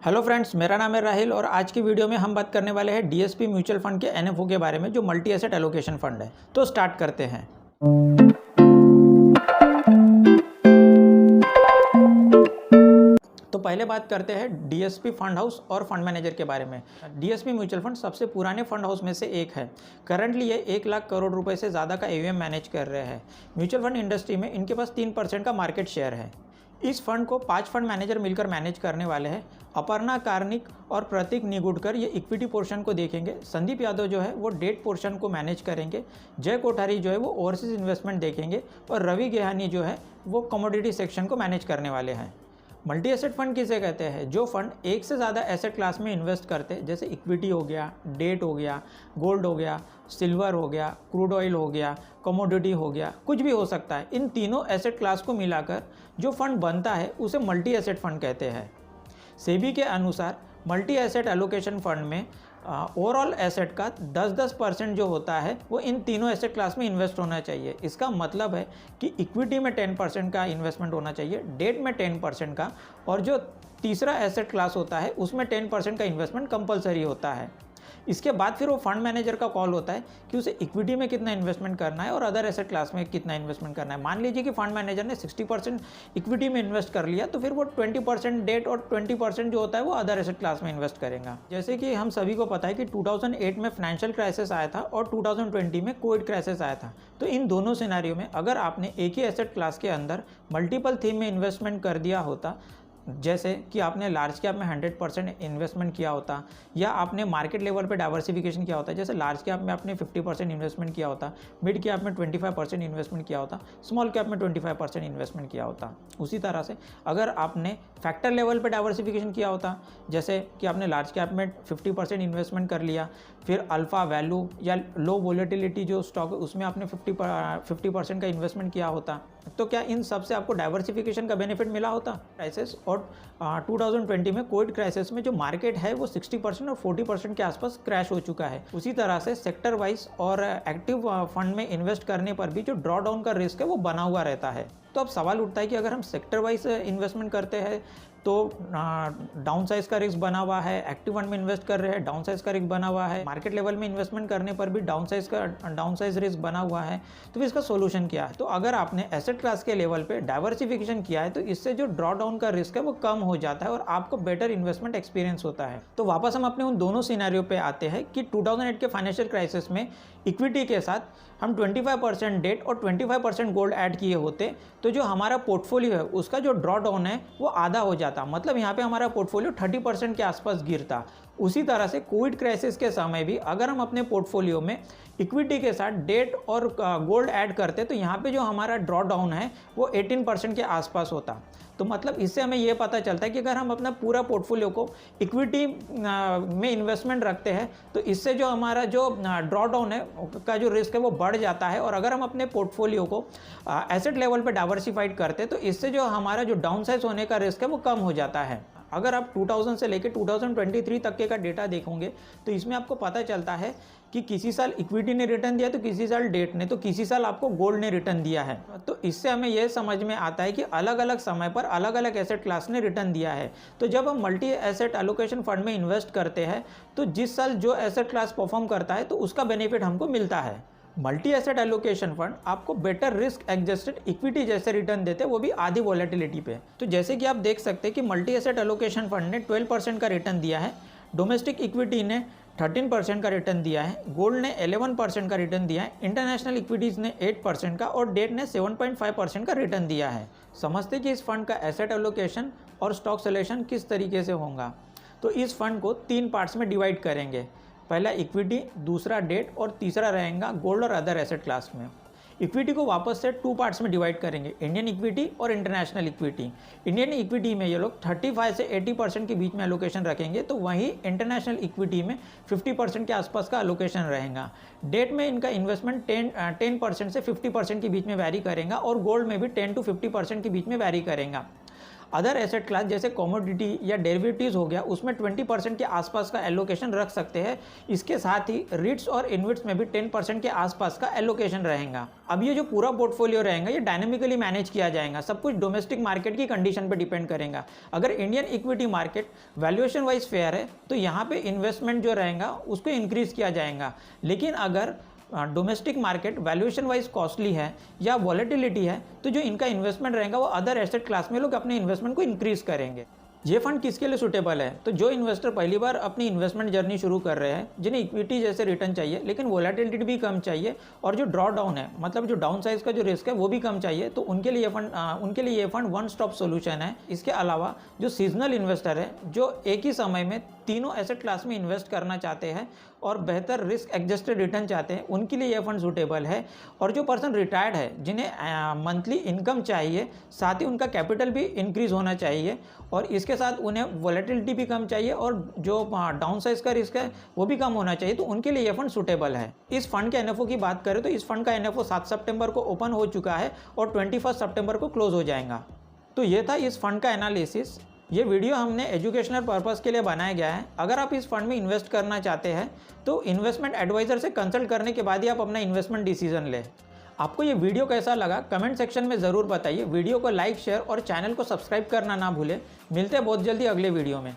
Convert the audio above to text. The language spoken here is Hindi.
हेलो फ्रेंड्स, मेरा नाम है राहिल और आज की वीडियो में हम बात करने वाले हैं डीएसपी म्यूचुअल फंड के एनएफओ के बारे में, जो मल्टी एसेट एलोकेशन फंड है। तो स्टार्ट करते हैं। तो पहले बात करते हैं डीएसपी फंड हाउस और फंड मैनेजर के बारे में। डीएसपी म्यूचुअल फंड सबसे पुराने फंड हाउस में से एक है। करंटली ये 1 लाख करोड़ रुपए से ज़्यादा का एयूएम मैनेज कर रहे हैं। म्यूचुअल फंड इंडस्ट्री में इनके पास 3% का मार्केट शेयर है। इस फंड को 5 फंड मैनेजर मिलकर मैनेज करने वाले हैं। अपर्णा कार्निक और प्रतीक निगुडकर ये इक्विटी पोर्शन को देखेंगे। संदीप यादव जो है वो डेट पोर्शन को मैनेज करेंगे। जय कोठारी जो है वो ओवरसीज इन्वेस्टमेंट देखेंगे और रवि गेहानी जो है वो कमोडिटी सेक्शन को मैनेज करने वाले हैं। मल्टी एसेट फंड किसे कहते हैं? जो फंड एक से ज़्यादा एसेट क्लास में इन्वेस्ट करते हैं, जैसे इक्विटी हो गया, डेट हो गया, गोल्ड हो गया, सिल्वर हो गया, क्रूड ऑयल हो गया, कमोडिटी हो गया, कुछ भी हो सकता है। इन तीनों एसेट क्लास को मिलाकर जो फंड बनता है उसे मल्टी एसेट फंड कहते हैं। सेबी के अनुसार मल्टी एसेट एलोकेशन फंड में ओवरऑल एसेट का 10% जो होता है वो इन तीनों एसेट क्लास में इन्वेस्ट होना चाहिए। इसका मतलब है कि इक्विटी में 10% का इन्वेस्टमेंट होना चाहिए, डेट में 10% का, और जो तीसरा एसेट क्लास होता है उसमें 10% का इन्वेस्टमेंट कंपलसरी होता है। इसके बाद फिर वो फंड मैनेजर का कॉल होता है कि उसे इक्विटी में कितना इन्वेस्टमेंट करना है और अदर एसेट क्लास में कितना इन्वेस्टमेंट करना है। मान लीजिए कि फंड मैनेजर ने 60% इक्विटी में इन्वेस्ट कर लिया, तो फिर वो 20% डेट और 20% जो होता है वो अदर एसेट क्लास में इन्वेस्ट करेगा। जैसे कि हम सभी को पता है कि 2008 में फाइनेंशियल क्राइसिस आया था और 2020 में कोविड क्राइसिस आया था। तो इन दोनों सिनेरियो में अगर आपने एक ही एसेट क्लास के अंदर मल्टीपल थीम में इन्वेस्टमेंट कर दिया होता, जैसे कि आपने लार्ज कैप में 100% इन्वेस्टमेंट किया होता, या आपने मार्केट लेवल पे डाइवर्सिफिकेशन किया होता, जैसे लार्ज कैप में आपने 50% इन्वेस्टमेंट किया होता, मिड कैप में 25% इन्वेस्टमेंट किया होता, स्मॉल कैप में 25% इन्वेस्टमेंट किया होता। उसी तरह से अगर आपने फैक्टर लेवल पे डाइवर्सिफिकेशन किया होता, जैसे कि आपने लार्ज कैप में 50% इन्वेस्टमेंट कर लिया, फिर अल्फा वैल्यू या लो वोलेटिलिटी जो स्टॉक है उसमें आपने 50% का इन्वेस्टमेंट किया होता, तो क्या इन सब से आपको डाइवर्सिफिकेशन का बेनिफिट मिला होता? क्राइसिस और 2020 में कोविड क्राइसिस में जो मार्केट है वो 60% और 40% के आसपास क्रैश हो चुका है। उसी तरह से सेक्टर वाइज और एक्टिव फंड में इन्वेस्ट करने पर भी जो ड्रॉ डाउन का रिस्क है वो बना हुआ रहता है। तो अब सवाल उठता है कि अगर हम सेक्टर वाइज इन्वेस्टमेंट करते हैं तो डाउन साइज का रिस्क बना हुआ है, एक्टिव फंड में इन्वेस्ट कर रहे हैं डाउन साइज का रिस्क बना हुआ है, मार्केट लेवल में इन्वेस्टमेंट करने पर भी डाउन साइज रिस्क बना हुआ है। तो फिर इसका सोल्यूशन क्या है? तो अगर आपने एसेट क्लास के लेवल पे डाइवर्सिफिकेशन किया है तो इससे जो ड्रॉ डाउन का रिस्क है वो कम हो जाता है और आपको बेटर इन्वेस्टमेंट एक्सपीरियंस होता है। तो वापस हम अपने उन दोनों सिनेरियो पे आते हैं कि 2008 के फाइनेंशियल क्राइसिस में इक्विटी के साथ हम 25% डेट और 25% गोल्ड ऐड किए होते तो जो हमारा पोर्टफोलियो है उसका जो ड्रॉ डाउन है वो आधा हो जाता, मतलब यहाँ पे हमारा पोर्टफोलियो 30% के आसपास गिरता। उसी तरह से कोविड क्राइसिस के समय भी अगर हम अपने पोर्टफोलियो में इक्विटी के साथ डेट और गोल्ड ऐड करते तो यहाँ पे जो हमारा ड्रॉ डाउन है वो 18% के आसपास होता। तो मतलब इससे हमें ये पता चलता है कि अगर हम अपना पूरा पोर्टफोलियो को इक्विटी में इन्वेस्टमेंट रखते हैं तो इससे जो हमारा जो ड्रॉ डाउन है का जो रिस्क है वो बढ़ जाता है, और अगर हम अपने पोर्टफोलियो को एसेट लेवल पे डाइवर्सिफाइड करते हैं तो इससे जो हमारा जो डाउन साइज होने का रिस्क है वो कम हो जाता है। अगर आप 2000 से लेकर 2023 तक के का डेटा देखोगे तो इसमें आपको पता चलता है कि किसी साल इक्विटी ने रिटर्न दिया तो किसी साल डेट ने, तो किसी साल आपको गोल्ड ने रिटर्न दिया है। तो इससे हमें यह समझ में आता है कि अलग अलग समय पर अलग अलग एसेट क्लास ने रिटर्न दिया है। तो जब हम मल्टी एसेट एलोकेशन फंड में इन्वेस्ट करते हैं तो जिस साल जो एसेट क्लास परफॉर्म करता है तो उसका बेनिफिट हमको मिलता है। मल्टी एसेट एलोकेशन फंड आपको बेटर रिस्क एडजस्टेड इक्विटी जैसे रिटर्न देते हैं, वो भी आधी वॉलेटिलिटी पे। तो जैसे कि आप देख सकते हैं कि मल्टी एसेट एलोकेशन फंड ने 12% का रिटर्न दिया है, डोमेस्टिक इक्विटी ने 13% का रिटर्न दिया है, गोल्ड ने 11% का रिटर्न दिया है, इंटरनेशनल इक्विटीज़ ने 8% का और डेट ने 7.5% का रिटर्न दिया है। समझते कि इस फंड का एसेट एलोकेशन और स्टॉक सिलेक्शन किस तरीके से होगा। तो इस फंड को 3 पार्ट्स में डिवाइड करेंगे, पहला इक्विटी, दूसरा डेट और तीसरा रहेगा गोल्ड और अदर एसेट क्लास में। इक्विटी को वापस से 2 पार्ट्स में डिवाइड करेंगे, इंडियन इक्विटी और इंटरनेशनल इक्विटी। इंडियन इक्विटी में ये लोग 35 से 80% के बीच में एलोकेशन रखेंगे, तो वहीं इंटरनेशनल इक्विटी में 50% के आसपास का एलोकेशन रहेगा। डेट में इनका इन्वेस्टमेंट 10% से 50% के बीच में वैरी करेगा और गोल्ड में भी 10 to 50% के बीच में वैरी करेगा। अदर एसेट क्लास जैसे कमोडिटी या डेरिवेटिव्स हो गया, उसमें 20% के आसपास का एलोकेशन रख सकते हैं। इसके साथ ही रिट्स और इन्विट्स में भी 10% के आसपास का एलोकेशन रहेगा। अब ये जो पूरा पोर्टफोलियो रहेगा ये डायनेमिकली मैनेज किया जाएगा, सब कुछ डोमेस्टिक मार्केट की कंडीशन पे डिपेंड करेगा। अगर Indian equity market valuation wise fair है तो यहाँ पे इन्वेस्टमेंट जो रहेगा उसको इंक्रीज किया जाएगा। लेकिन अगर domestic market valuation wise costly है या वॉलेटिलिटी है तो जो इनका इन्वेस्टमेंट रहेगा वो अदर एसेट क्लास में लोग अपने इन्वेस्टमेंट को इंक्रीज करेंगे। ये फंड किसके लिए सूटेबल है? तो जो इन्वेस्टर पहली बार अपनी इन्वेस्टमेंट जर्नी शुरू कर रहे हैं, जिन्हें इक्विटी जैसे रिटर्न चाहिए लेकिन वोलेटिलिटी भी कम चाहिए और जो ड्रॉ डाउन है, मतलब जो डाउन साइज का जो रिस्क है वो भी कम चाहिए, तो उनके लिए ये फंड वन स्टॉप सोल्यूशन है। इसके अलावा जो सीजनल इन्वेस्टर है, जो एक ही समय में तीनों एसेट क्लास में इन्वेस्ट करना चाहते हैं और बेहतर रिस्क एडजस्टेड रिटर्न चाहते हैं, उनके लिए यह फंड सूटेबल है। और जो पर्सन रिटायर्ड है, जिन्हें मंथली इनकम चाहिए, साथ ही उनका कैपिटल भी इंक्रीज होना चाहिए और इसके साथ उन्हें वॉलेटिलिटी भी कम चाहिए और जो डाउन साइज का रिस्क है वो भी कम होना चाहिए, तो उनके लिए यह फंड सूटेबल है। इस फंड के एनएफओ की बात करें तो इस फंड का एनएफओ 7 सितंबर को ओपन हो चुका है और 21 सितंबर को क्लोज हो जाएगा। तो ये था इस फंड का एनालिसिस। ये वीडियो हमने एजुकेशनल पर्पस के लिए बनाया गया है। अगर आप इस फंड में इन्वेस्ट करना चाहते हैं तो इन्वेस्टमेंट एडवाइजर से कंसल्ट करने के बाद ही आप अपना इन्वेस्टमेंट डिसीजन लें। आपको ये वीडियो कैसा लगा कमेंट सेक्शन में ज़रूर बताइए। वीडियो को लाइक, शेयर और चैनल को सब्सक्राइब करना ना भूलें। मिलते हैं बहुत जल्दी अगले वीडियो में।